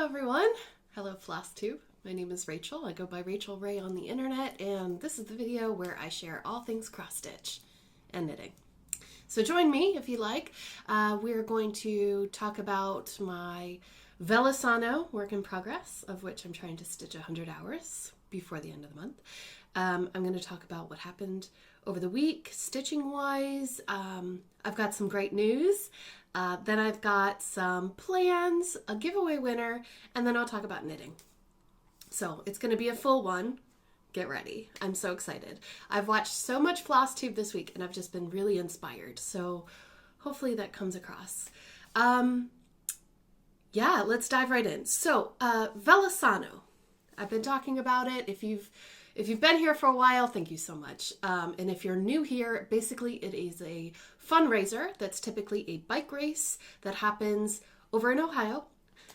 Hello everyone. Hello Flosstube. My name is Rachel. I go by Rachel Ray on the internet, and this is the video where I share all things cross stitch and knitting. So join me if you like. We're going to talk about my Velasano work in progress, of which I'm trying to stitch 100 hours before the end of the month. I'm going to talk about what happened over the week, stitching wise. I've got some great news. Then I've got some plans, a giveaway winner, and then I'll talk about knitting. So it's going to be a full one. Get ready. I'm so excited. I've watched so much Flosstube this week and I've just been really inspired. So hopefully that comes across. Yeah, let's dive right in. So Velasano. I've been talking about it. If you've been here for a while, thank you so much. And if you're new here, basically it is a fundraiser that's typically a bike race that happens over in Ohio.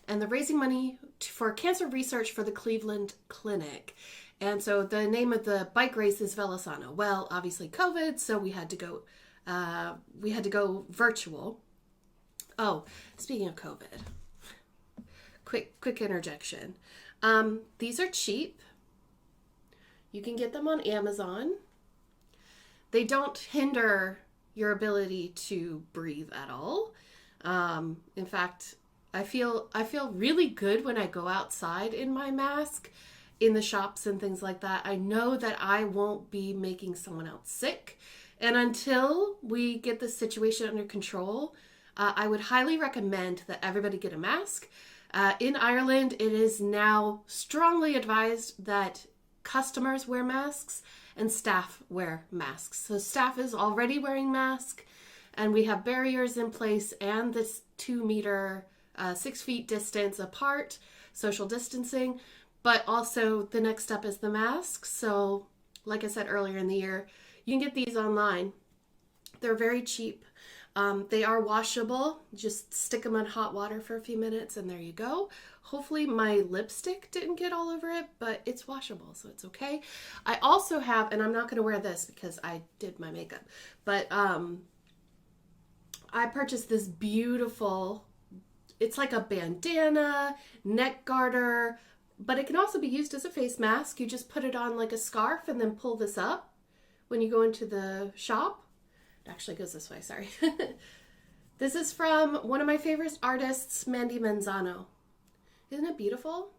And they're raising money for cancer research for the Cleveland Clinic. And so the name of the bike race is Velasano. Well, obviously COVID, so we had to go virtual. Oh, speaking of COVID, quick interjection. These are cheap. You can get them on Amazon. They don't hinder your ability to breathe at all. In fact, I feel really good when I go outside in my mask, in the shops and things like that. I know that I won't be making someone else sick. And until we get this situation under control, I would highly recommend that everybody get a mask. In Ireland, it is now strongly advised that customers wear masks and staff wear masks. So staff is already wearing masks, and we have barriers in place and this 2 meter, 6 feet distance apart, social distancing. But also the next step is the mask. So like I said earlier in the year, you can get these online. They're very cheap. They are washable. Just stick them in hot water for a few minutes and there you go. Hopefully my lipstick didn't get all over it, but it's washable, so it's okay. I also have, and I'm not going to wear this because I did my makeup, but I purchased this beautiful, it's like a bandana, neck garter, but it can also be used as a face mask. You just put it on like a scarf and then pull this up when you go into the shop. It actually goes this way, sorry. This is from one of my favorite artists, Mandy Manzano. Isn't it beautiful?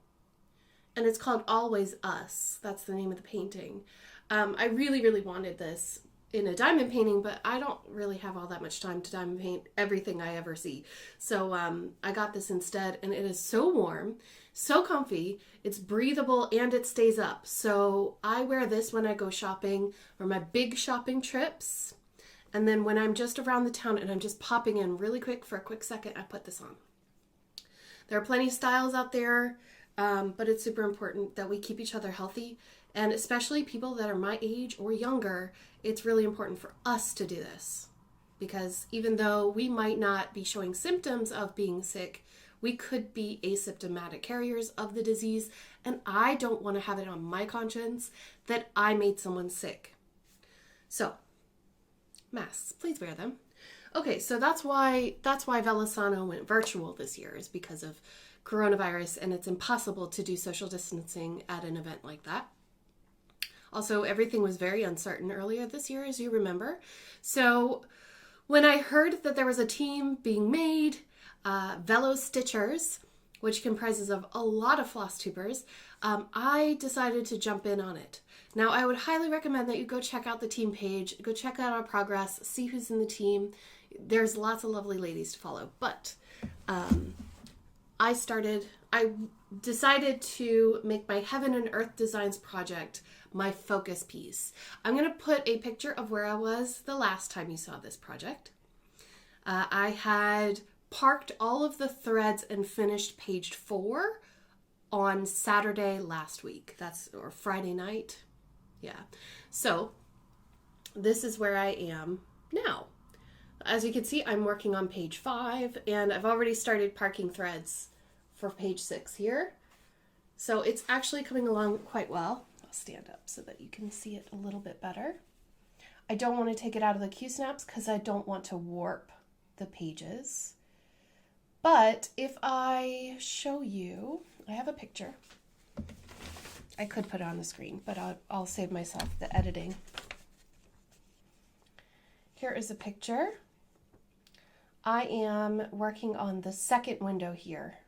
And it's called Always Us. That's the name of the painting. I really wanted this in a diamond painting, but I don't really have all that much time to diamond paint everything I ever see. So I got this instead, and it is so warm, so comfy, it's breathable, and it stays up. So I wear this when I go shopping or my big shopping trips. And then when I'm just around the town and I'm just popping in really quick for a quick second, I put this on. There are plenty of styles out there, but it's super important that we keep each other healthy. And especially people that are my age or younger, it's really important for us to do this. Because even though we might not be showing symptoms of being sick, we could be asymptomatic carriers of the disease. And I don't want to have it on my conscience that I made someone sick. So, masks, please wear them. Okay, so that's why Velasano went virtual this year, is because of coronavirus, and it's impossible to do social distancing at an event like that. Also, everything was very uncertain earlier this year, as you remember. So when I heard that there was a team being made, Velo Stitchers, which comprises of a lot of Flosstubers, I decided to jump in on it. Now, I would highly recommend that you go check out the team page, go check out our progress, see who's in the team. There's lots of lovely ladies to follow, but I decided to make my Heaven and Earth Designs project my focus piece. I'm going to put a picture of where I was the last time you saw this project. I had parked all of the threads and finished page 4 on Saturday last week. Or Friday night. Yeah. So this is where I am now. As you can see, I'm working on page 5 and I've already started parking threads for page 6 here. So it's actually coming along quite well. I'll stand up so that you can see it a little bit better. I don't want to take it out of the Q-snaps because I don't want to warp the pages. But if I show you, I have a picture. I could put it on the screen, but I'll save myself the editing. Here is a picture. I am working on the second window here.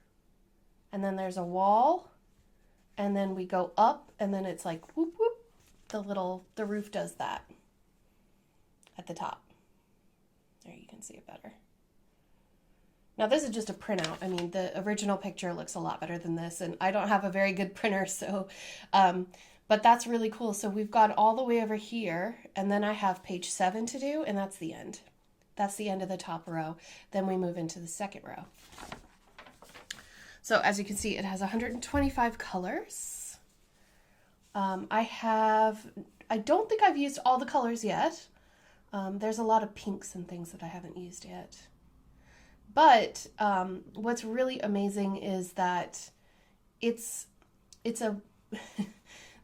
And then there's a wall, and then we go up, and then it's like whoop whoop. The roof does that at the top. There, you can see it better. Now this is just a printout. I mean, the original picture looks a lot better than this, and I don't have a very good printer, so, but that's really cool. So we've got all the way over here, and then I have page 7 to do, and that's the end. That's the end of the top row. Then we move into the second row. So as you can see, it has 125 colors. I don't think I've used all the colors yet. There's a lot of pinks and things that I haven't used yet. But what's really amazing is that it's a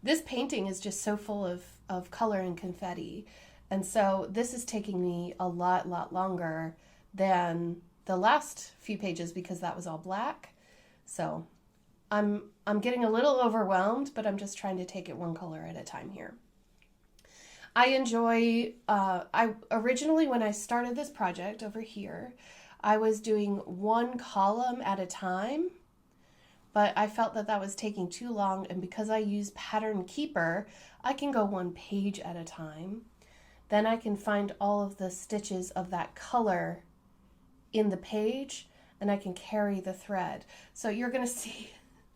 this painting is just so full of color and confetti. And so this is taking me a lot longer than the last few pages because that was all black. So I'm getting a little overwhelmed, but I'm just trying to take it one color at a time here. I enjoy, I originally, when I started this project over here, I was doing one column at a time, but I felt that that was taking too long, and because I use Pattern Keeper, I can go one page at a time. Then I can find all of the stitches of that color in the page, and I can carry the thread. So you're going to see,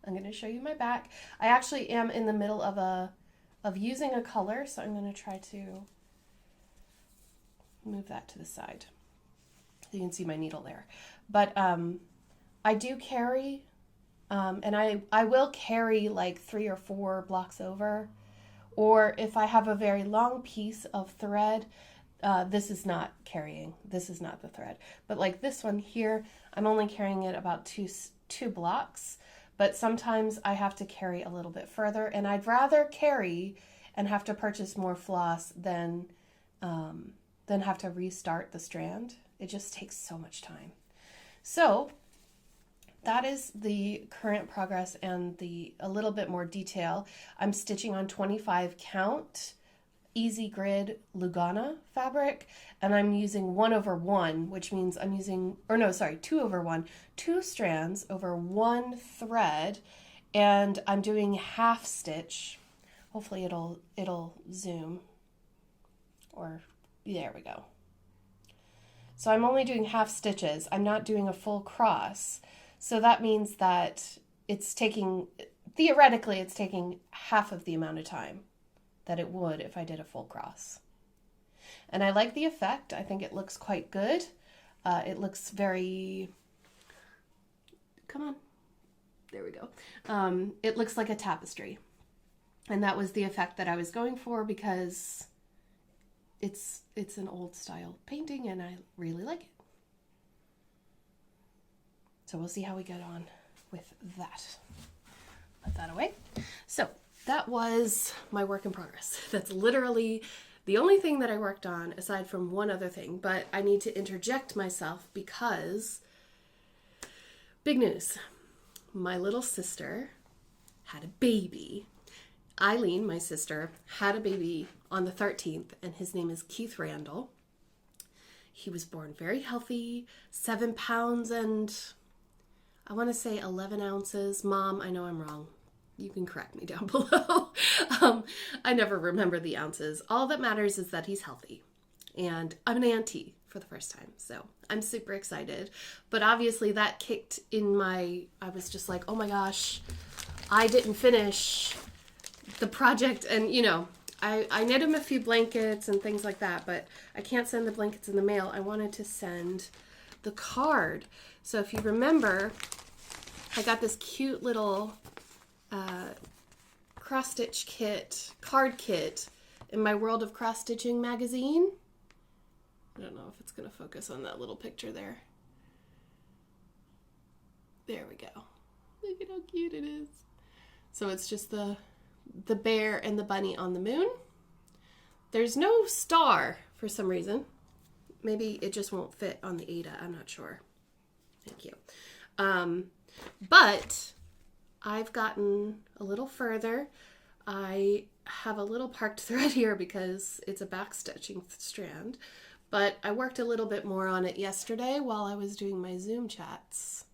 I'm going to show you my back. I actually am in the middle of using a color, so I'm going to try to move that to the side. You can see my needle there. But I do carry, and I will carry like 3 or 4 blocks over. Or if I have a very long piece of thread, this is not carrying. This is not the thread. But like this one here, I'm only carrying it about two blocks. But sometimes I have to carry a little bit further. And I'd rather carry and have to purchase more floss than have to restart the strand. It just takes so much time. So that is the current progress and a little bit more detail. I'm stitching on 25 count Easy Grid Lugana fabric, and I'm using 1/1, which means I'm using, 2/1, 2 strands over 1 thread, and I'm doing half stitch. Hopefully it'll zoom, or there we go. So I'm only doing half stitches. I'm not doing a full cross. So that means that theoretically, it's taking half of the amount of time that it would if I did a full cross. And I like the effect. I think it looks quite good. It looks very, come on, there we go. It looks like a tapestry. And that was the effect that I was going for because it's an old style painting and I really like it. So we'll see how we get on with that. Put that away. So that was my work in progress. That's literally the only thing that I worked on aside from one other thing, but I need to interject myself because big news. My little sister had a baby. Eileen, my sister, had a baby on the 13th, and his name is Keith Randall. He was born very healthy, 7 pounds and I want to say 11 ounces. Mom, I know I'm wrong. You can correct me down below. I never remember the ounces. All that matters is that he's healthy. And I'm an auntie for the first time, so I'm super excited. But obviously that kicked in I was just like, oh my gosh, I didn't finish the project. And you know, I knit him a few blankets and things like that, but I can't send the blankets in the mail. I wanted to send the card. So if you remember, I got this cute little cross-stitch kit, card kit in my World of Cross-Stitching magazine. I don't know if it's going to focus on that little picture there. There we go. Look at how cute it is. So it's just the bear and the bunny on the moon. There's no star for some reason. Maybe it just won't fit on the Ada. I'm not sure. Thank you. But I've gotten a little further. I have a little parked thread here because it's a backstitching strand, but I worked a little bit more on it yesterday while I was doing my Zoom chats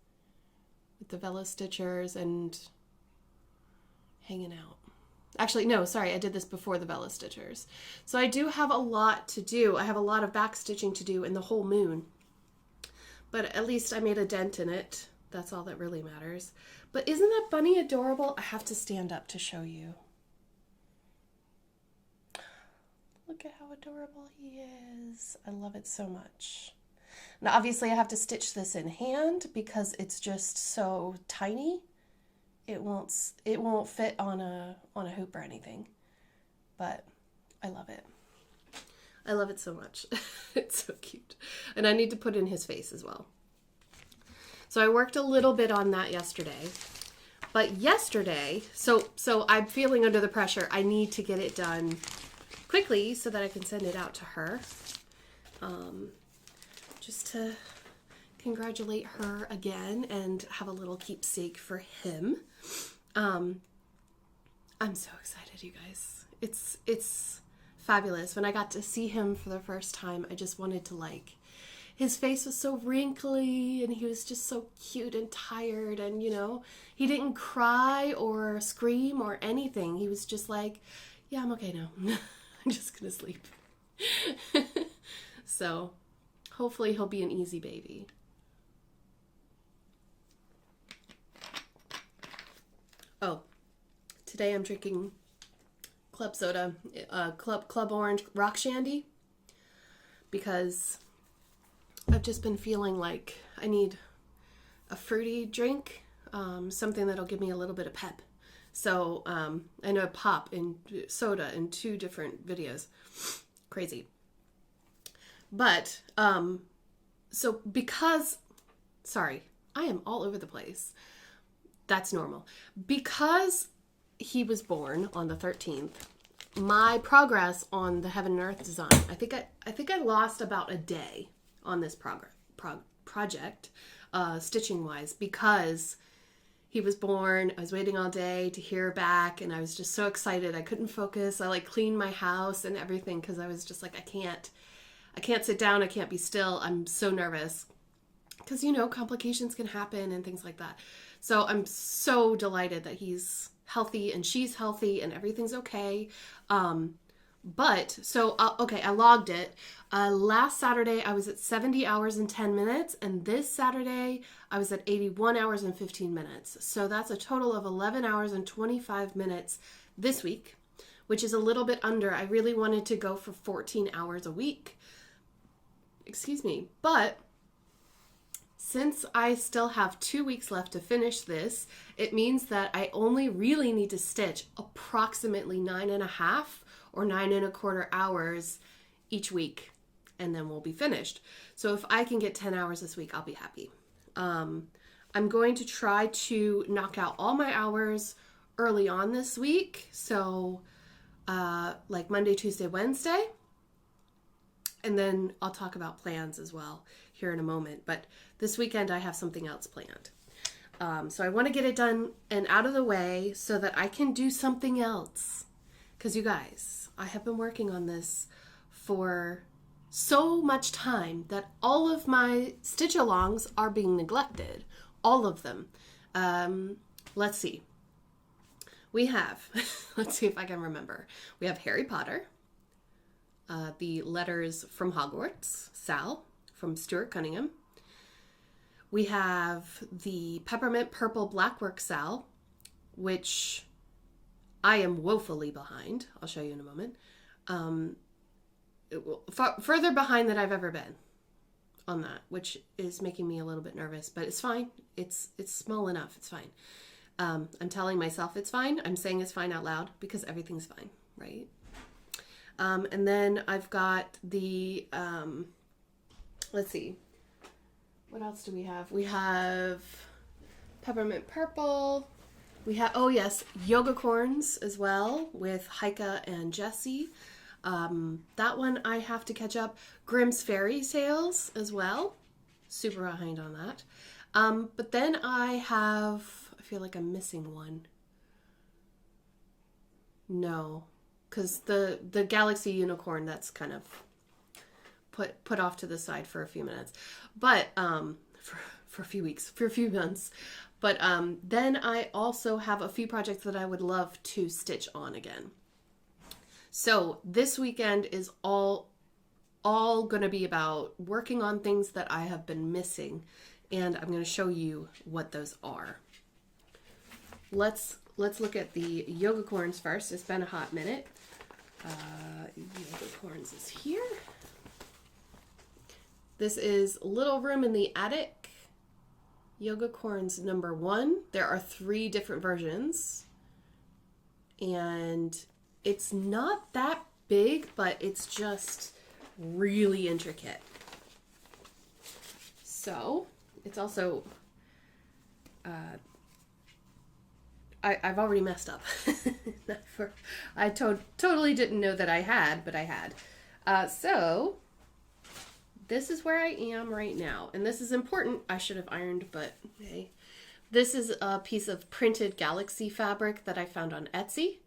with the Velastitchers and hanging out. Actually, no, sorry, I did this before the Velastitchers. So I do have a lot to do. I have a lot of backstitching to do in the whole moon. But at least I made a dent in it. That's all that really matters. But isn't that bunny adorable? I have to stand up to show you. Look at how adorable he is. I love it so much. Now, obviously, I have to stitch this in hand because it's just so tiny. It won't fit on a hoop or anything. But I love it. I love it so much. It's so cute. And I need to put in his face as well. So I worked a little bit on that yesterday. But yesterday, so I'm feeling under the pressure. I need to get it done quickly so that I can send it out to her. Just to congratulate her again and have a little keepsake for him. I'm so excited, you guys. It's fabulous. When I got to see him for the first time, I just wanted to his face was so wrinkly and he was just so cute and tired, and he didn't cry or scream or anything. He was just like, yeah, I'm okay now. I'm just gonna sleep. So hopefully he'll be an easy baby. Oh, today I'm drinking club soda, club orange rock shandy, because I've just been feeling like I need a fruity drink, something that'll give me a little bit of pep. So I know pop and soda in 2 different videos. Crazy. But so sorry, I am all over the place. That's normal. Because he was born on the 13th, my progress on the Heaven and Earth design, I think I lost about a day on this project, stitching wise, because he was born. I was waiting all day to hear back, and I was just so excited. I couldn't focus. I cleaned my house and everything because I was just like, I can't sit down. I can't be still. I'm so nervous because, complications can happen and things like that. So I'm so delighted that he's healthy and she's healthy and everything's okay. Okay, I logged it. Last Saturday, I was at 70 hours and 10 minutes, and this Saturday, I was at 81 hours and 15 minutes. So that's a total of 11 hours and 25 minutes this week, which is a little bit under. I really wanted to go for 14 hours a week. Excuse me. But since I still have 2 weeks left to finish this, it means that I only really need to stitch approximately 9.5 or 9.25 hours each week, and then we'll be finished. So if I can get 10 hours this week, I'll be happy. I'm going to try to knock out all my hours early on this week. So Monday, Tuesday, Wednesday. And then I'll talk about plans as well here in a moment. But this weekend I have something else planned. So I want to get it done and out of the way so that I can do something else. Because you guys, I have been working on this for so much time that all of my stitch alongs are being neglected. All of them. Let's see. We have, let's see if I can remember. We have Harry Potter, the Letters from Hogwarts, Sal, from Stuart Cunningham. We have the Peppermint Purple Blackwork Sal, which I am woefully behind. I'll show you in a moment. Further behind than I've ever been on that, which is making me a little bit nervous, but it's fine. It's small enough. It's fine. I'm telling myself it's fine. I'm saying it's fine out loud because everything's fine, right? And then I've got the, let's see. What else do we have? We have Peppermint Purple. We have, oh yes, Yoga Corns as well with Heike and Jessie. That one I have to catch up. Grimm's Fairy Tales as well. Super behind on that. But then I feel like I'm missing one. No, because the Galaxy Unicorn, that's kind of put off to the side for a few minutes. But, for a few weeks, for a few months. But then I also have a few projects that I would love to stitch on again. So this weekend is all going to be about working on things that I have been missing, and I'm going to show you what those are. Let's look at the yoga corns first. It's been a hot minute. Yoga corns is here. This is Little Room in the Attic. Yoga corns number 1. There are 3 different versions, and it's not that big, but it's just really intricate. So it's also, I've already messed up. I totally didn't know that I had, but I had. So this is where I am right now. And this is important. I should have ironed, but hey. This is a piece of printed Galaxy fabric that I found on Etsy.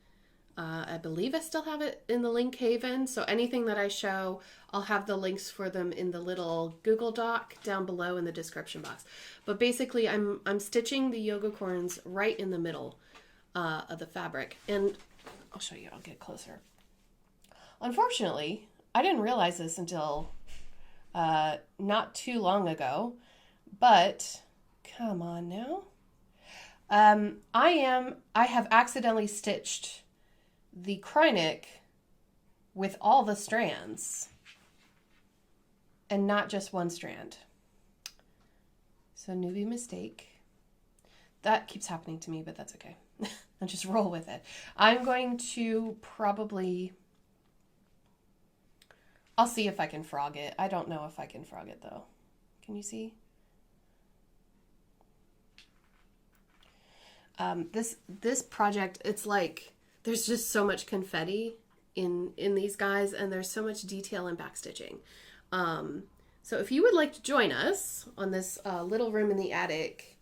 I believe I still have it in the link haven. So anything that I show, I'll have the links for them in the little Google Doc down below in the description box. But basically I'm stitching the yoga corns right in the middle of the fabric. And I'll show you, I'll get closer. Unfortunately, I didn't realize this until not too long ago, but come on now. I have accidentally stitched the Krynic with all the strands and not just one strand. So newbie mistake. That keeps happening to me, but that's okay. I'll just roll with it. I'm going to probably, I'll see if I can frog it. I don't know if I can frog it though. Can you see? This project, it's like, there's just so much confetti in these guys, and there's so much detail in backstitching. So if you would like to join us on this Little Room in the Attic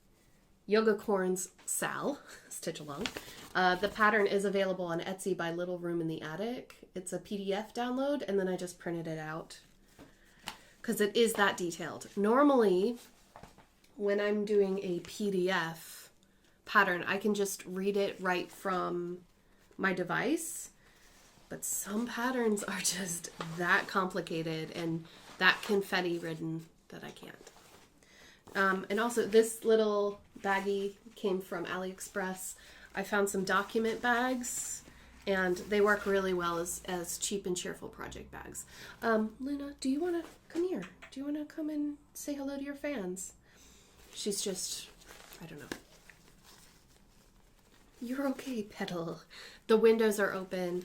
Yoga Corns Sal stitch along, the pattern is available on Etsy by Little Room in the Attic. It's a PDF download, and then I just printed it out because it is that detailed. Normally, when I'm doing a PDF pattern, I can just read it right from my device, but some patterns are just that complicated and that confetti ridden that I can't. And also this little baggie came from AliExpress. I found some document bags, and they work really well as cheap and cheerful project bags. Luna, do you want to come here? Do you want to come and say hello to your fans? She's just, I don't know. You're okay, Petal. The windows are open.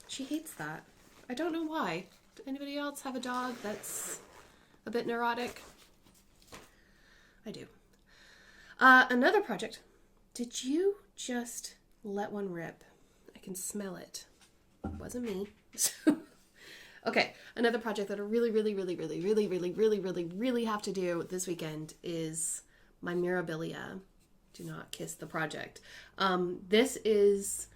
She hates that. I don't know why. Does anybody else have a dog that's a bit neurotic? I do. Another project. Did you just let one rip? I can smell it. It wasn't me. Okay, another project that I really have to do this weekend is my Mirabilia. Do not kiss the project. This is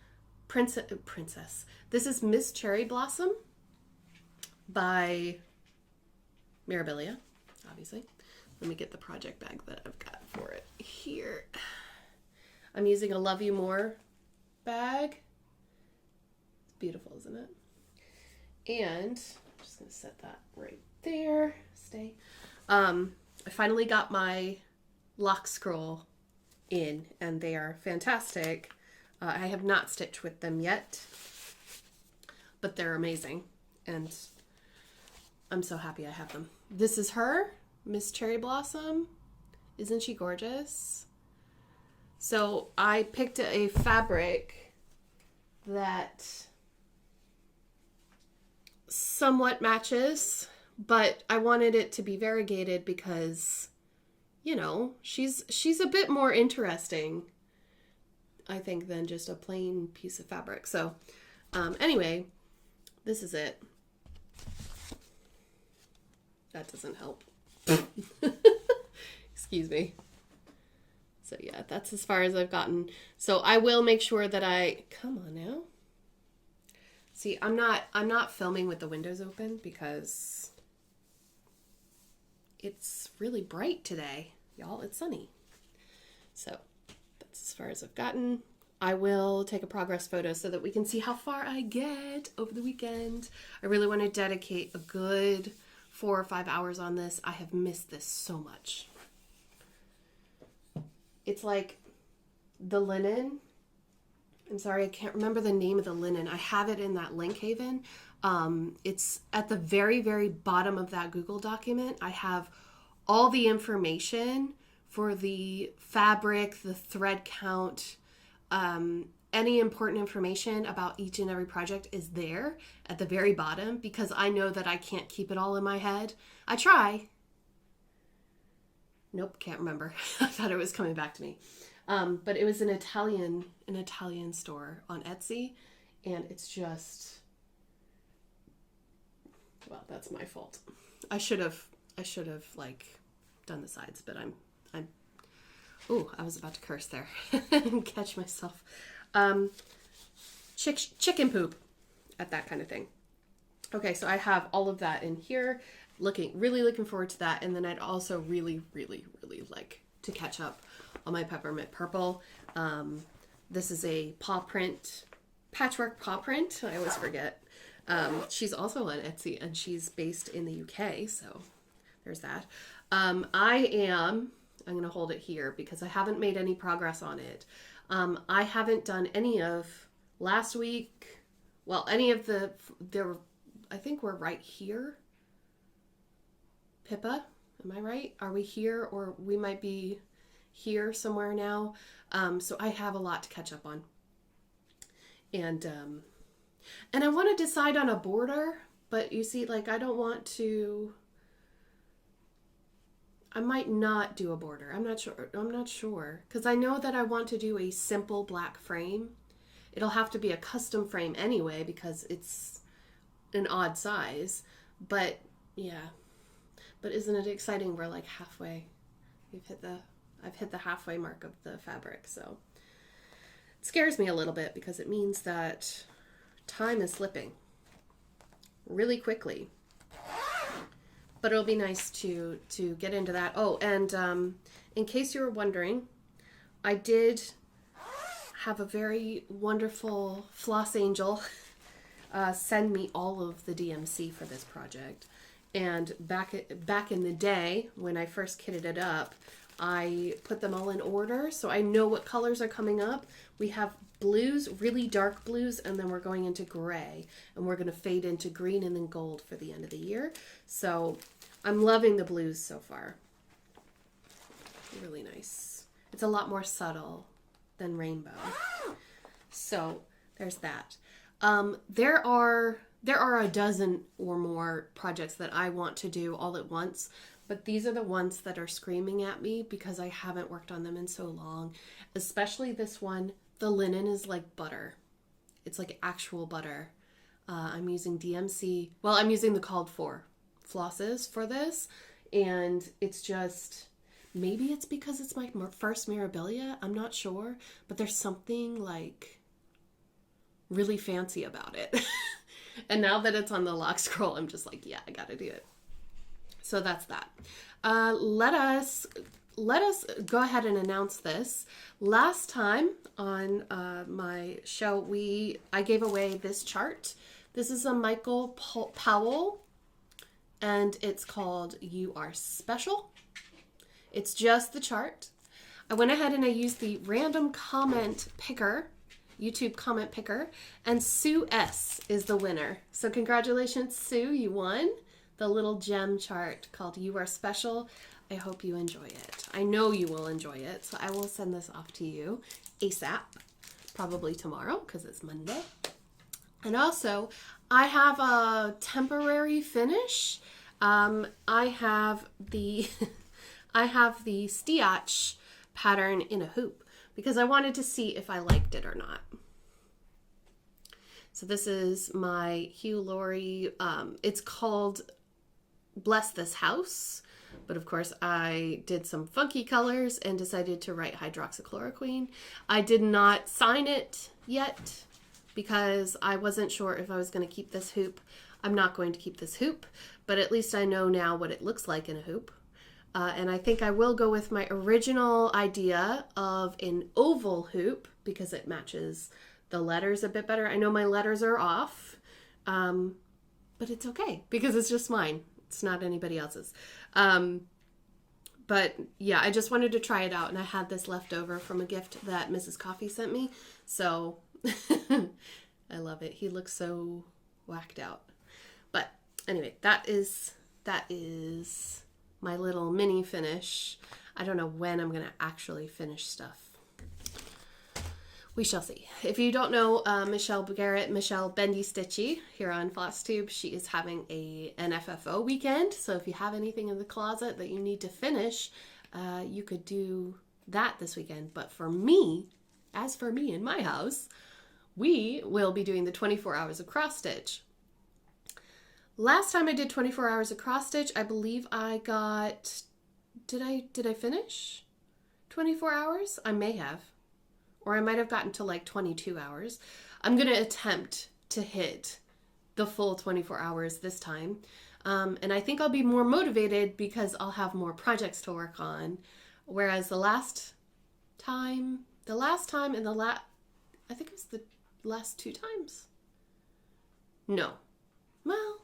Princess. This is Miss Cherry Blossom by Mirabilia, obviously. Let me get the project bag that I've got for it here. I'm using a Love You More bag. It's beautiful, isn't it? And I'm just gonna set that right there. Stay. I finally got my lock scroll in, and they are fantastic. I have not stitched with them yet, but they're amazing, and I'm so happy I have them. This is her, Miss Cherry Blossom. Isn't she gorgeous? So I picked a fabric that somewhat matches, but I wanted it to be variegated because, you know, she's a bit more interesting, I think, than just a plain piece of fabric. So anyway, this is it. That doesn't help. Excuse me. So yeah, that's as far as I've gotten. So I will make sure that come on now. See, I'm not filming with the windows open because it's really bright today, y'all. It's sunny. So that's as far as I've gotten. I will take a progress photo so that we can see how far I get over the weekend. I really want to dedicate a good 4 or 5 hours on this. I have missed this so much. It's like the linen. I'm sorry, I can't remember the name of the linen. I have it in that link haven. It's at the very, very bottom of that Google document. I have all the information for the fabric, the thread count, any important information about each and every project is there at the very bottom because I know that I can't keep it all in my head. I try. Nope, can't remember. I thought it was coming back to me. But it was an Italian store on Etsy, and it's just, well, that's my fault. I should have like done the sides, but I was about to curse there and catch myself. Chicken poop at that kind of thing. Okay, so I have all of that in here. Really looking forward to that. And then I'd also really, really, really like to catch up on my peppermint purple. This is a patchwork paw print. I always forget. She's also on Etsy and she's based in the UK. So there's that. I'm going to hold it here because I haven't made any progress on it. I haven't done any of last week. Well, any of I think we're right here. Pippa, am I right? Are we here or we might be here somewhere now? So I have a lot to catch up on. And I want to decide on a border, but you see, like, I don't want to, I might not do a border. I'm not sure. Because I know that I want to do a simple black frame. It'll have to be a custom frame anyway because it's an odd size. But yeah. But isn't it exciting? We're like halfway. I've hit the halfway mark of the fabric. So it scares me a little bit because it means that time is slipping really quickly. But it'll be nice to get into that. Oh, and in case you were wondering, I did have a very wonderful floss angel send me all of the DMC for this project. And back in the day, when I first kitted it up, I put them all in order so I know what colors are coming up. We have blues, really dark blues, and then we're going into gray. And we're going to fade into green and then gold for the end of the year. So I'm loving the blues so far. Really nice. It's a lot more subtle than rainbow. So there's that. There are a dozen or more projects that I want to do all at once, but these are the ones that are screaming at me because I haven't worked on them in so long. Especially this one. The linen is like butter. It's like actual butter. I'm using DMC. Well, I'm using the called for flosses for this, and it's just, maybe it's because it's my first Mirabilia. I'm not sure, but there's something like really fancy about it. And now that it's on the lock scroll, I'm just like, yeah, I gotta do it. So that's that. Let us go ahead and announce this. Last time on my show, I gave away this chart. This is a Michael Powell, and it's called You Are Special. It's just the chart. I went ahead and I used the random comment picker, YouTube comment picker, and Sue S is the winner. So congratulations, Sue, you won the little gem chart called You Are Special. I hope you enjoy it. I know you will enjoy it, so I will send this off to you ASAP, probably tomorrow because it's Monday. And also, I have a temporary finish. I have the Stiach pattern in a hoop because I wanted to see if I liked it or not. So this is my Hugh Laurie. It's called Bless This House. But of course, I did some funky colors and decided to write hydroxychloroquine. I did not sign it yet because I wasn't sure if I was going to keep this hoop. I'm not going to keep this hoop, but at least I know now what it looks like in a hoop. And I think I will go with my original idea of an oval hoop because it matches the letters a bit better. I know my letters are off, but it's okay because it's just mine. It's not anybody else's. But yeah, I just wanted to try it out, and I had this left over from a gift that Mrs. Coffee sent me. So I love it. He looks so whacked out. But anyway, that is my little mini finish. I don't know when I'm going to actually finish stuff. We shall see. If you don't know Michelle Bendy Stitchy here on Flosstube, she is having an FFO weekend. So if you have anything in the closet that you need to finish, you could do that this weekend. But for me, as for me in my house, we will be doing the 24 hours of cross stitch. Last time I did 24 hours of cross stitch, I believe I got, did I finish 24 hours? I may have, or I might have gotten to like 22 hours. I'm going to attempt to hit the full 24 hours this time. And I think I'll be more motivated because I'll have more projects to work on. Whereas I think it was the last 2 times. No. Well,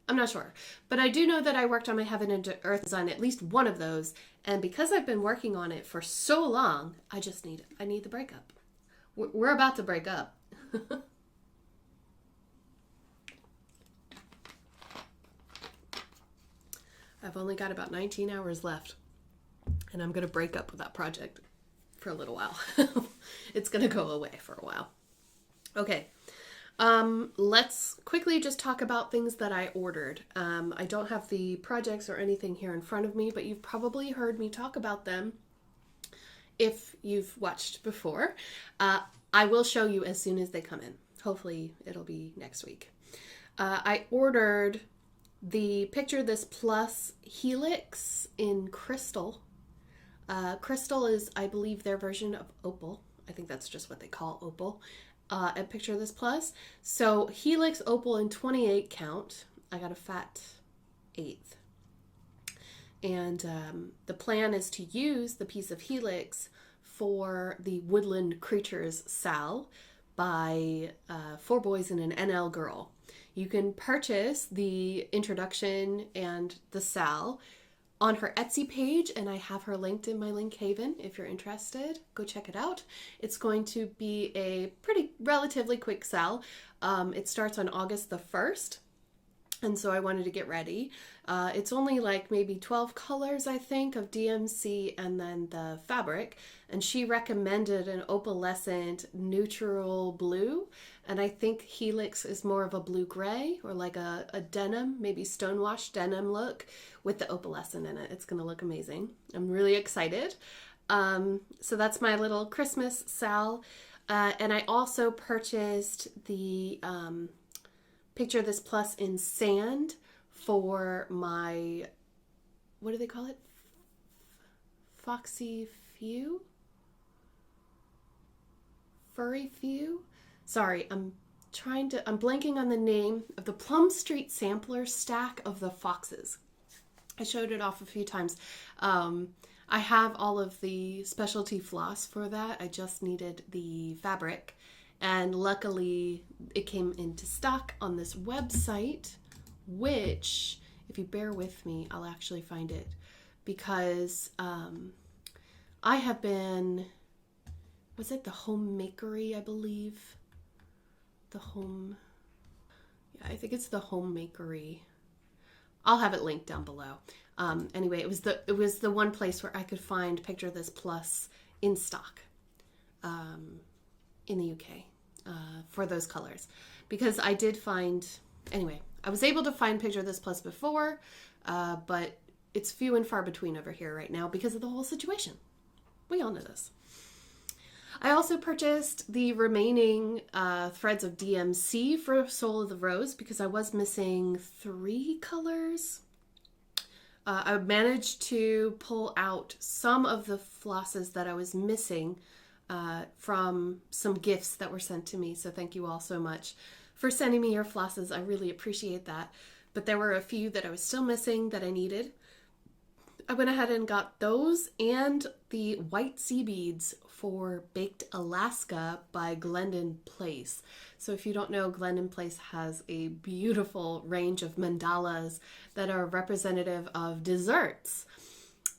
I'm not sure, but I do know that I worked on my Heaven and Earth design, at least one of those, and because I've been working on it for so long, I need the breakup. We're about to break up. I've only got about 19 hours left, and I'm going to break up with that project for a little while. It's going to go away for a while. Okay. Let's quickly just talk about things that I ordered. I don't have the projects or anything here in front of me, but you've probably heard me talk about them if you've watched before. I will show you as soon as they come in. Hopefully it'll be next week. I ordered the Picture This Plus Helix in Crystal. Crystal is, I believe, their version of Opal. I think that's just what they call Opal. At Picture This Plus. So Helix Opal in 28 count. I got a fat 1/8. And the plan is to use the piece of Helix for the Woodland Creatures Sal by 4 Boys and an NL Girl. You can purchase the introduction and the Sal on her Etsy page, and I have her linked in my link haven. If you're interested, go check it out. It's going to be a relatively quick sell. It starts on August the 1st, and so I wanted to get ready. It's only like maybe 12 colors, I think, of DMC and then the fabric, and she recommended an opalescent neutral blue, and I think Helix is more of a blue-gray or like a denim, maybe stonewashed denim look with the opalescent in it. It's going to look amazing. I'm really excited. So that's my little Christmas sal. And I also purchased the Picture This Plus in sand for my, what do they call it? Foxy Few? Furry Few? Sorry, I'm blanking on the name of the Plum Street sampler stack of the foxes. I showed it off a few times. I have all of the specialty floss for that. I just needed the fabric. And luckily, it came into stock on this website, which, if you bear with me, I'll actually find it. Because I have been, was it the Homemakery, I believe? I think it's the Homemakery. I'll have it linked down below. Anyway, it was the one place where I could find Picture This Plus in stock in the UK for those colors. Because I did find, anyway, I was able to find Picture This Plus before, but it's few and far between over here right now because of the whole situation. We all know this. I also purchased the remaining threads of DMC for Soul of the Rose because I was missing 3 colors. I managed to pull out some of the flosses that I was missing from some gifts that were sent to me. So thank you all so much for sending me your flosses. I really appreciate that. But there were a few that I was still missing that I needed. I went ahead and got those and the white sea beads for Baked Alaska by Glendon Place. So if you don't know, Glendon Place has a beautiful range of mandalas that are representative of desserts.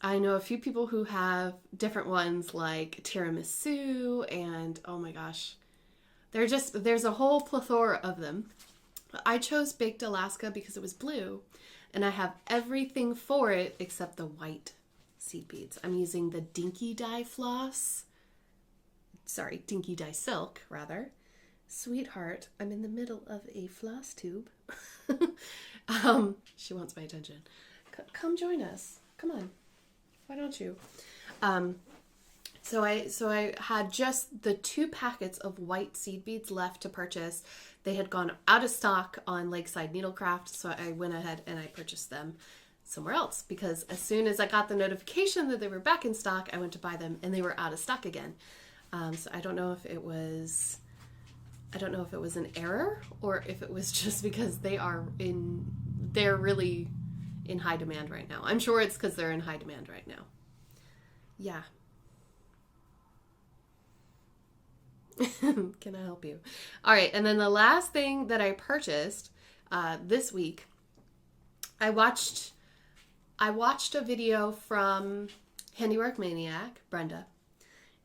I know a few people who have different ones like tiramisu and oh my gosh, there's a whole plethora of them. I chose Baked Alaska because it was blue and I have everything for it except the white seed beads. I'm using the Dinky Dye floss. Sorry, Dinky Dye silk, rather. Sweetheart, I'm in the middle of a floss tube. She wants my attention. Come join us. Come on. Why don't you? So I had just the 2 packets of white seed beads left to purchase. They had gone out of stock on Lakeside Needlecraft, so I went ahead and I purchased them somewhere else because as soon as I got the notification that they were back in stock, I went to buy them and they were out of stock again. So I don't know if it was an error or if it was just because they're really in high demand right now. I'm sure it's because they're in high demand right now. Yeah. Can I help you? All right. And then the last thing that I purchased this week, I watched a video from Handiwork Maniac, Brenda.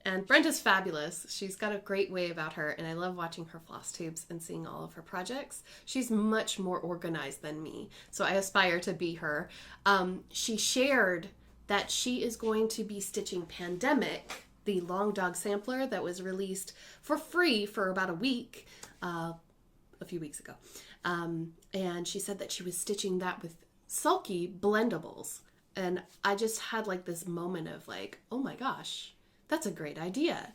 And Brenda's fabulous. She's got a great way about her, and I love watching her floss tubes and seeing all of her projects. She's much more organized than me, so I aspire to be her. She shared that she is going to be stitching Pandemic, the long dog sampler that was released for free for about a week, a few weeks ago. And she said that she was stitching that with Sulky blendables. And I just had like this moment of like, oh my gosh, that's a great idea.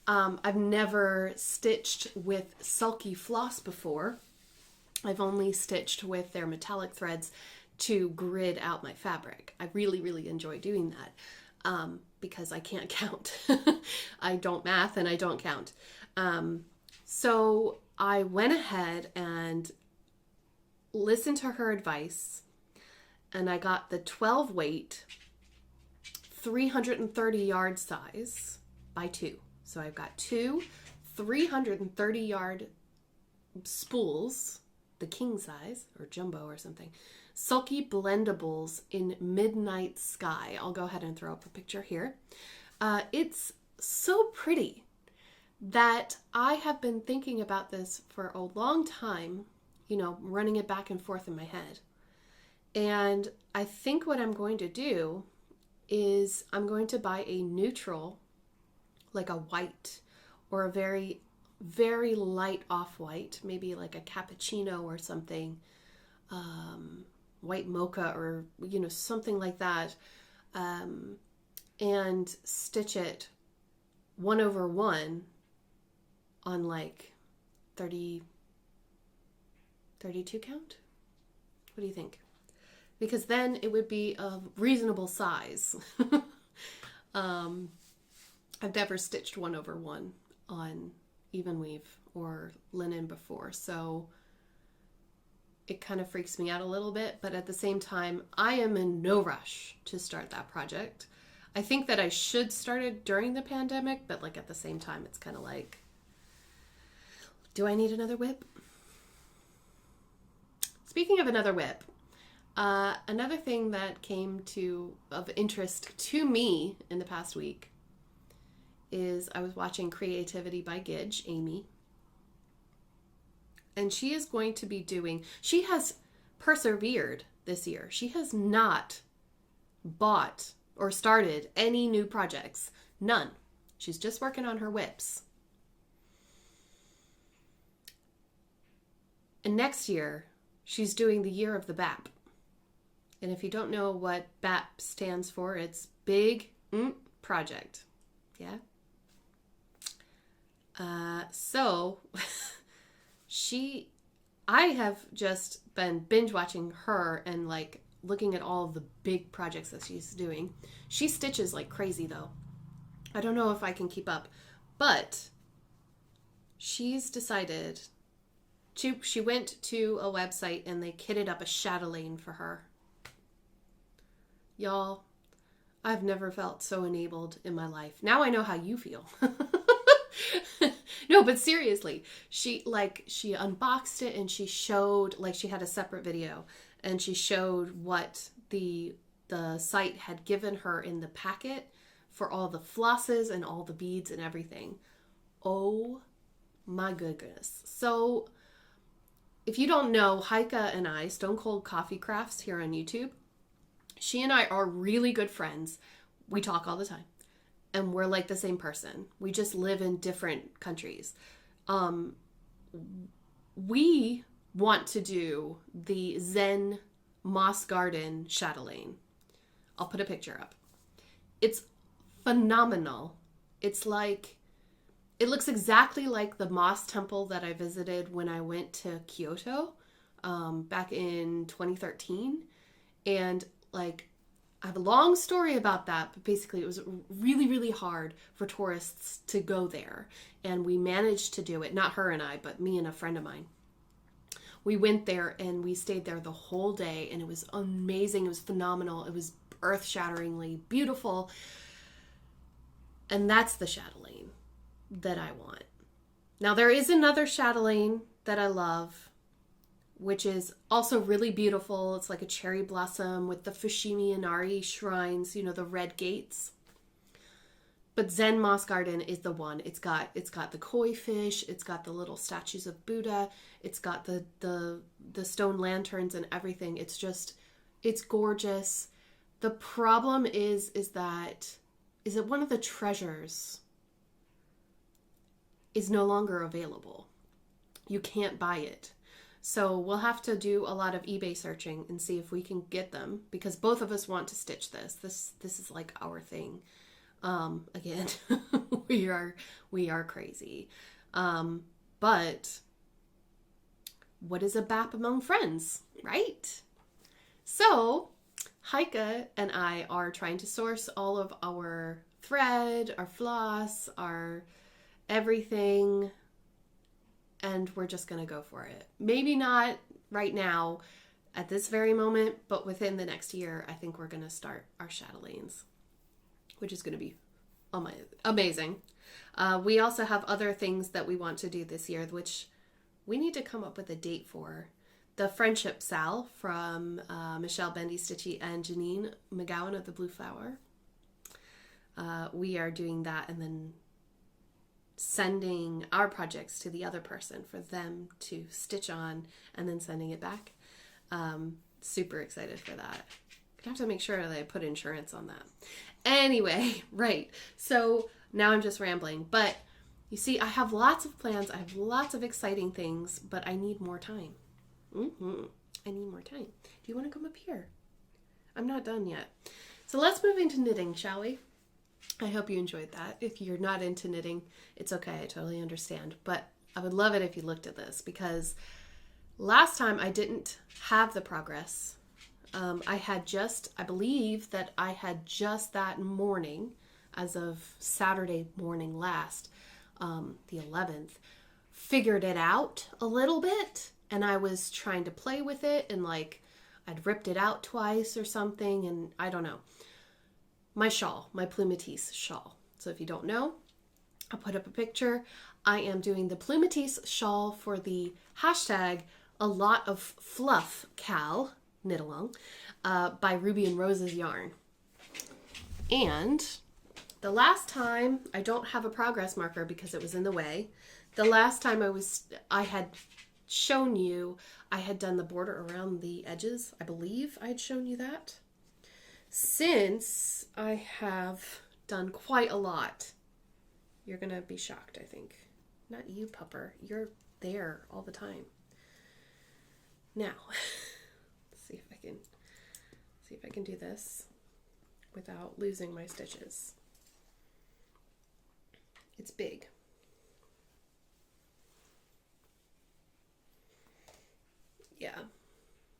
I've never stitched with Sulky floss before. I've only stitched with their metallic threads to grid out my fabric. I really, really enjoy doing that because I can't count. I don't math and I don't count. So I went ahead and listened to her advice and I got the 12 weight 330 yard size by 2. So I've got 2 330 yard spools, the king size or jumbo or something, Sulky blendables in Midnight Sky. I'll go ahead and throw up a picture here. It's so pretty that I have been thinking about this for a long time, running it back and forth in my head. And I think what I'm going to do is I'm going to buy a neutral, like a white or a very, very light off-white, maybe like a cappuccino or something, white mocha or, something like that, and stitch it 1/1 on like 32 count. What do you think? Because then it would be a reasonable size. I've never stitched 1/1 on even weave or linen before, so it kind of freaks me out a little bit, but at the same time, I am in no rush to start that project. I think that I should start it during the pandemic, but like at the same time, it's kind of like, do I need another whip? Speaking of another whip, another thing that came of interest to me in the past week is I was watching Creativity by Gidge, Amy. And she is going to be she has persevered this year. She has not bought or started any new projects. None. She's just working on her whips. And next year, she's doing the Year of the BAP. And if you don't know what BAP stands for, it's Big Project. Yeah? So... I have just been binge watching her and like looking at all of the big projects that she's doing. She stitches like crazy though. I don't know if I can keep up, but she's decided she went to a website and they kitted up a chatelaine for her. Y'all, I've never felt so enabled in my life. Now I know how you feel. No, but seriously, she unboxed it and she showed, like, she had a separate video and she showed what the site had given her in the packet for all the flosses and all the beads and everything. Oh my goodness. So if you don't know, Heike and I, Stone Cold Coffee Crafts here on YouTube, she and I are really good friends. We talk all the time. And we're like the same person. We just live in different countries. We want to do the Zen Moss Garden chatelaine. I'll put a picture up. It's phenomenal. It's like, it looks exactly like the moss temple that I visited when I went to Kyoto back in 2013. And like, I have a long story about that, but basically it was really, really hard for tourists to go there. And we managed to do it. Not her and I, but me and a friend of mine. We went there and we stayed there the whole day and it was amazing. It was phenomenal. It was earth-shatteringly beautiful. And that's the chatelaine that I want. Now there is another chatelaine that I love, which is also really beautiful. It's like a cherry blossom with the Fushimi Inari shrines, you know, the red gates. But Zen Moss Garden is the one. It's got the koi fish, it's got the little statues of Buddha, it's got the stone lanterns and everything. It's gorgeous. The problem is that one of the treasures is no longer available. You can't buy it. So we'll have to do a lot of eBay searching and see if we can get them, because both of us want to stitch this. This is like our thing. Again, we are crazy. But what is a BAP among friends, right? So Heike and I are trying to source all of our thread, our floss, our everything, and we're just going to go for it. Maybe not right now at this very moment, but within the next year, I think we're going to start our chatelaines, which is going to be amazing. We also have other things that we want to do this year, which we need to come up with a date for. The Friendship Sal from Michelle Bendy Stitchy and Janine McGowan of the Blue Flower. We are doing that and then sending our projects to the other person for them to stitch on and then sending it back. Super excited for that. I have to make sure that I put insurance on that. Anyway, right. So now I'm just rambling, but you see, I have lots of plans. I have lots of exciting things, but I need more time. I need more time. Do you want to come up here? I'm not done yet. So let's move into knitting, shall we? I hope you enjoyed that. If you're not into knitting, it's okay. I totally understand. But I would love it if you looked at this, because last time I didn't have the progress. I believe that I had just that morning, as of Saturday morning last, the 11th, figured it out a little bit. And I was trying to play with it and like I'd ripped it out twice or something. And I don't know. My shawl, my Plumetis shawl. So if you don't know, I'll put up a picture. I am doing the Plumetis shawl for the hashtag a lot of fluff Cal knit along by Ruby and Rose's yarn. And the last time, I don't have a progress marker because it was in the way. The last time I had shown you, I had done the border around the edges. I believe I had shown you that. Since I have done quite a lot, you're going to be shocked, I think. Not you, pupper. You're there all the time. Now, let's see if I can do this without losing my stitches. It's big. Yeah.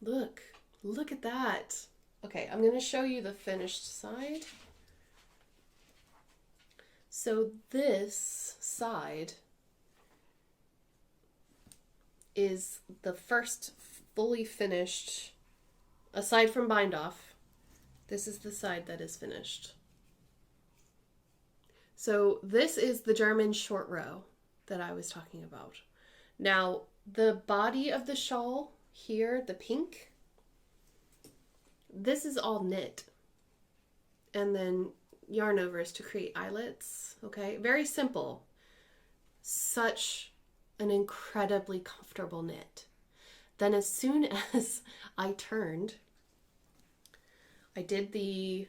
Look Look at that. Okay, I'm going to show you the finished side. So this side is the first fully finished, aside from bind off, this is the side that is finished. So this is the German short row that I was talking about. Now, the body of the shawl here, the pink, this is all knit. And then yarn overs to create eyelets, okay? Very simple. Such an incredibly comfortable knit. Then as soon as I turned, I did the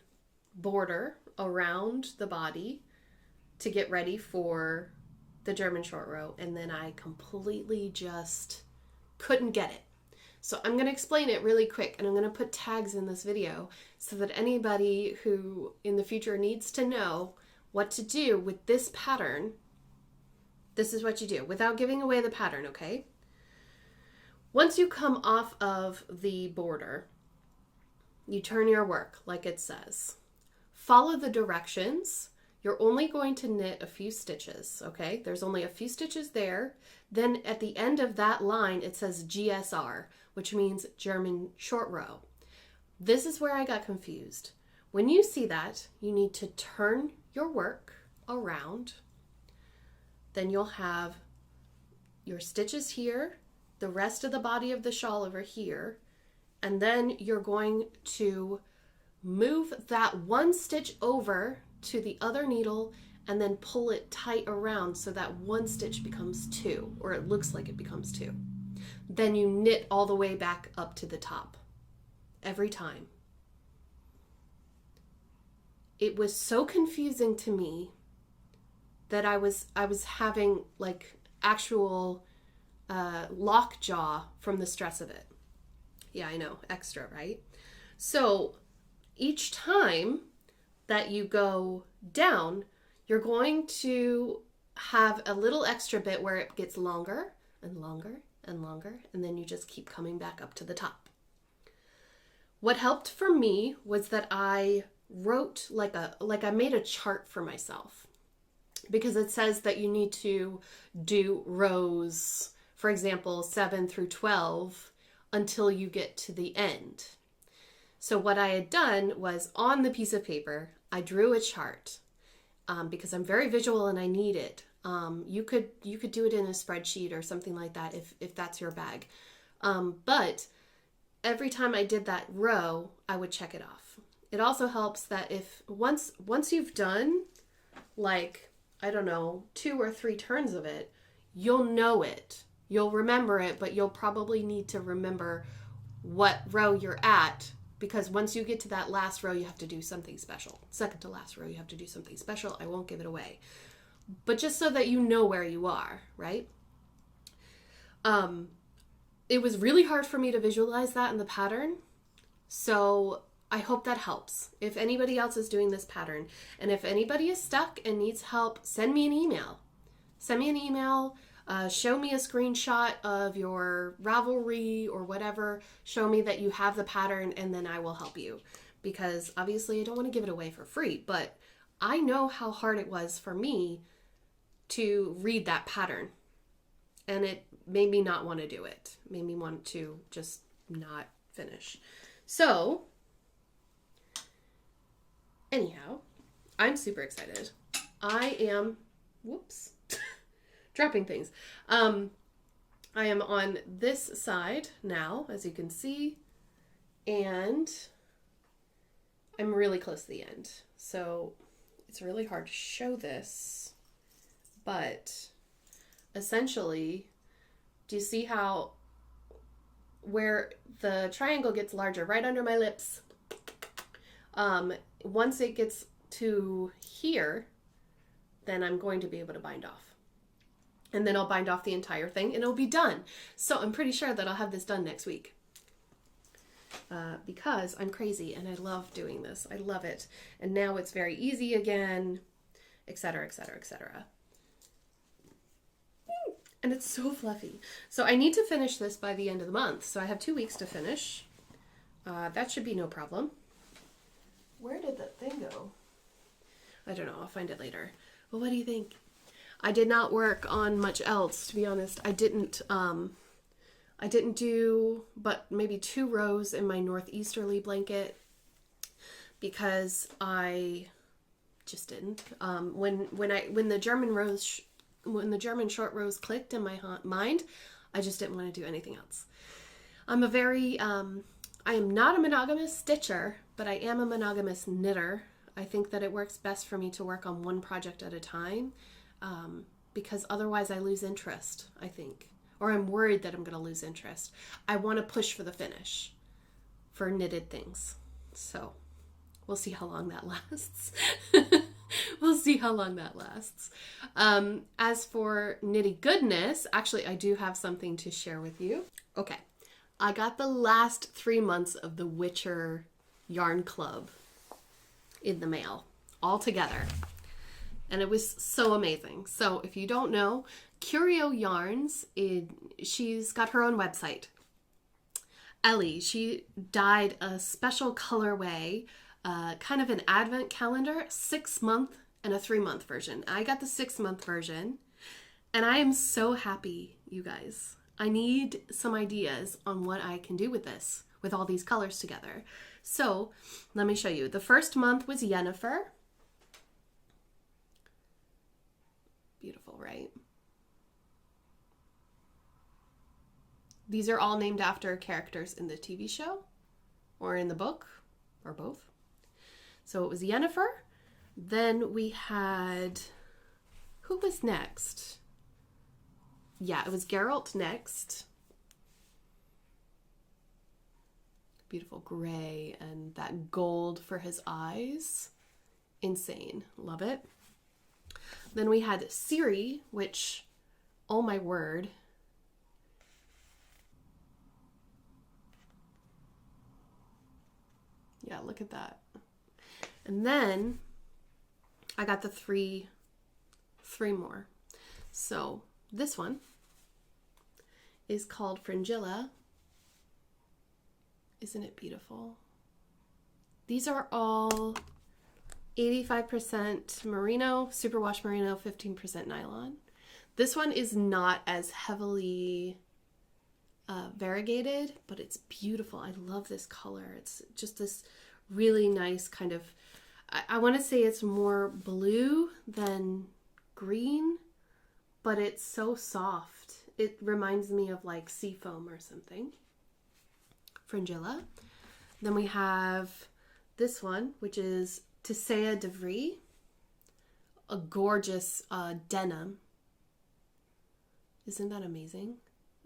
border around the body to get ready for the German short row, and then I completely just couldn't get it. So I'm going to explain it really quick, and I'm going to put tags in this video so that anybody who in the future needs to know what to do with this pattern, this is what you do without giving away the pattern, okay? Once you come off of the border, you turn your work like it says. Follow the directions. You're only going to knit a few stitches, okay? There's only a few stitches there. Then at the end of that line, it says GSR, which means German short row. This is where I got confused. When you see that, you need to turn your work around. Then you'll have your stitches here, the rest of the body of the shawl over here, and then you're going to move that one stitch over to the other needle and then pull it tight around so that one stitch becomes two, or it looks like it becomes two. Then you knit all the way back up to the top every time. It was so confusing to me that I was having like actual lockjaw from the stress of it. Yeah, I know, extra, right? So each time that you go down, you're going to have a little extra bit where it gets longer and longer and longer, and then you just keep coming back up to the top. What helped for me was that I wrote like I made a chart for myself, because it says that you need to do rows, for example, 7 through 12 until you get to the end. So what I had done was on the piece of paper, I drew a chart because I'm very visual and I need it. You could do it in a spreadsheet or something like that if that's your bag. But every time I did that row, I would check it off. It also helps that if once you've done like, I don't know, 2 or 3 turns of it, you'll know it. You'll remember it, but you'll probably need to remember what row you're at, because once you get to that last row, you have to do something special. Second to last row, you have to do something special. I won't give it away. But just so that you know where you are, right? It was really hard for me to visualize that in the pattern. So I hope that helps. If anybody else is doing this pattern, and if anybody is stuck and needs help, send me an email. Send me an email. Show me a screenshot of your Ravelry or whatever. Show me that you have the pattern, and then I will help you. Because obviously I don't want to give it away for free, but I know how hard it was for me to read that pattern. And it made me not want to do it. It made me want to just not finish. So, anyhow, I'm super excited. I am, whoops, dropping things. I am on this side now, as you can see, and I'm really close to the end. So it's really hard to show this, but essentially, do you see how where the triangle gets larger right under my lips? Once it gets to here, then I'm going to be able to bind off. And then I'll bind off the entire thing and it'll be done. So I'm pretty sure that I'll have this done next week. Because I'm crazy and I love doing this. I love it. And now it's very easy again, etc., etc., etc. And it's so fluffy. So I need to finish this by the end of the month. So I have 2 weeks to finish. That should be no problem. Where did that thing go? I don't know. I'll find it later. Well, what do you think? I did not work on much else, to be honest. I didn't do but maybe 2 rows in my northeasterly blanket because I just didn't. When the German short rows clicked in my mind, I just didn't want to do anything else. I am not a monogamous stitcher, but I am a monogamous knitter. I think that it works best for me to work on one project at a time, because otherwise I lose interest, I think. Or I'm worried that I'm going to lose interest. I want to push for the finish for knitted things. So we'll see how long that lasts. We'll see how long that lasts. As for knitty goodness, actually I do have something to share with you. Okay. I got the last 3 months of the Witcher Yarn Club in the mail all together. And it was so amazing. So if you don't know, Curio Yarns, she's got her own website. Ellie, she dyed a special colorway, kind of an advent calendar, 6-month and a 3-month version. I got the 6-month version, and I am so happy, you guys. I need some ideas on what I can do with this, with all these colors together. So let me show you. The first month was Yennefer. Beautiful, right? These are all named after characters in the TV show or in the book or both. So it was Yennefer. Then we had, who was next? Yeah, it was Geralt next. Beautiful gray and that gold for his eyes. Insane. Love it. Then we had Ciri, which, oh my word. Yeah, look at that. And then I got the three more. So this one is called Fringilla. Isn't it beautiful? These are all 85% merino, superwash merino, 15% nylon. This one is not as heavily variegated, but it's beautiful. I love this color. It's just this really nice kind of, I want to say it's more blue than green, but it's so soft. It reminds me of like sea foam or something. Fringilla. Then we have this one, which is Tisea de Vries, a gorgeous denim. Isn't that amazing?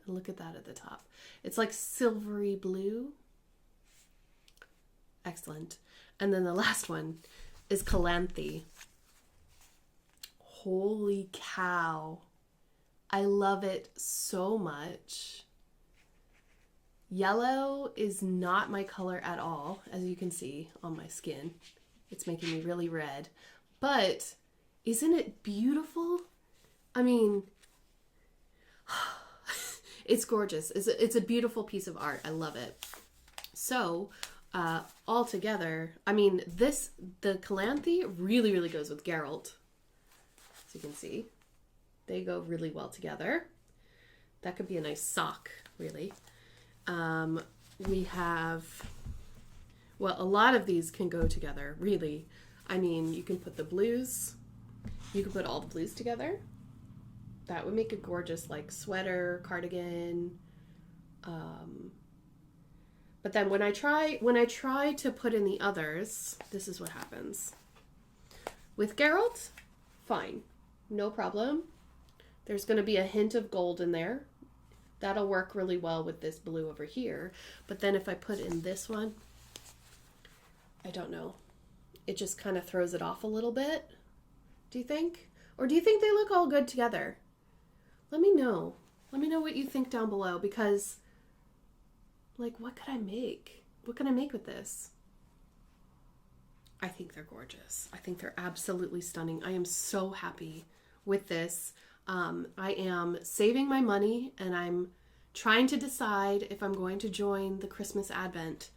And look at that at the top. It's like silvery blue. Excellent. And then the last one is Calanthe. Holy cow. I love it so much. Yellow is not my color at all, as you can see on my skin. It's making me really red. But isn't it beautiful? I mean, it's gorgeous. It's a beautiful piece of art. I love it. So, all together, I mean, the Calanthe really, really goes with Geralt. As you can see, they go really well together. That could be a nice sock, really. We have, well, a lot of these can go together, really. I mean, you can put the blues, you can put all the blues together. That would make a gorgeous, like, sweater, cardigan. But then when I try to put in the others, this is what happens. With Geralt, fine, no problem. There's going to be a hint of gold in there. That'll work really well with this blue over here. But then if I put in this one, I don't know. It just kind of throws it off a little bit. Do you think? Or do you think they look all good together? Let me know. Let me know what you think down below, because, like, what could I make? What can I make with this? I think they're gorgeous. I think they're absolutely stunning. I am so happy with this. I am saving my money, and I'm trying to decide if I'm going to join the Christmas Advent,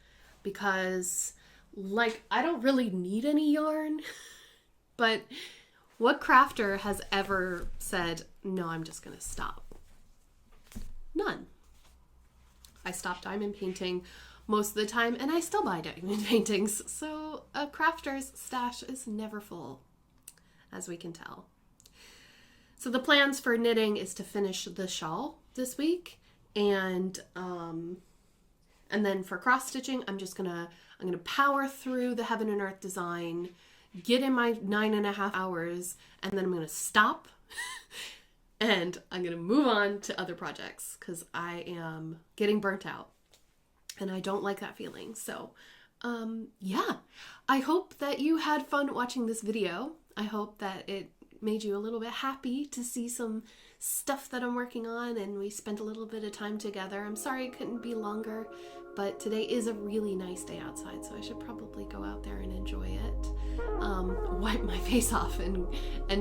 because like I don't really need any yarn, but what crafter has ever said, no, I'm just gonna stop? None. I stopped diamond painting most of the time, and I still buy diamond paintings, so a crafter's stash is never full, as we can tell. So the plans for knitting is to finish the shawl this week, and then for cross stitching, I'm gonna power through the Heaven and Earth design, get in my 9.5 hours, and then I'm gonna stop and I'm gonna move on to other projects because I am getting burnt out and I don't like that feeling. So yeah, I hope that you had fun watching this video. I hope that it made you a little bit happy to see some stuff that I'm working on, and we spent a little bit of time together. I'm sorry it couldn't be longer, but today is a really nice day outside, so I should probably go out there and enjoy it. Wipe my face off and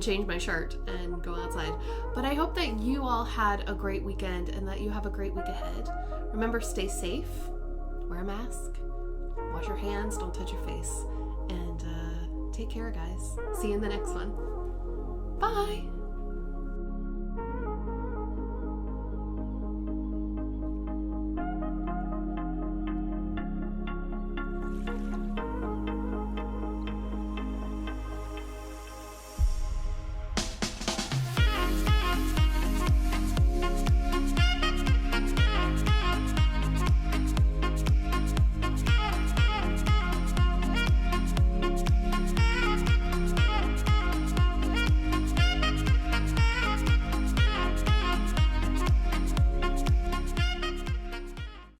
change my shirt and go outside. But I hope that you all had a great weekend and that you have a great week ahead. Remember, stay safe, wear a mask, wash your hands, don't touch your face, and take care, guys. See you in the next one. Bye!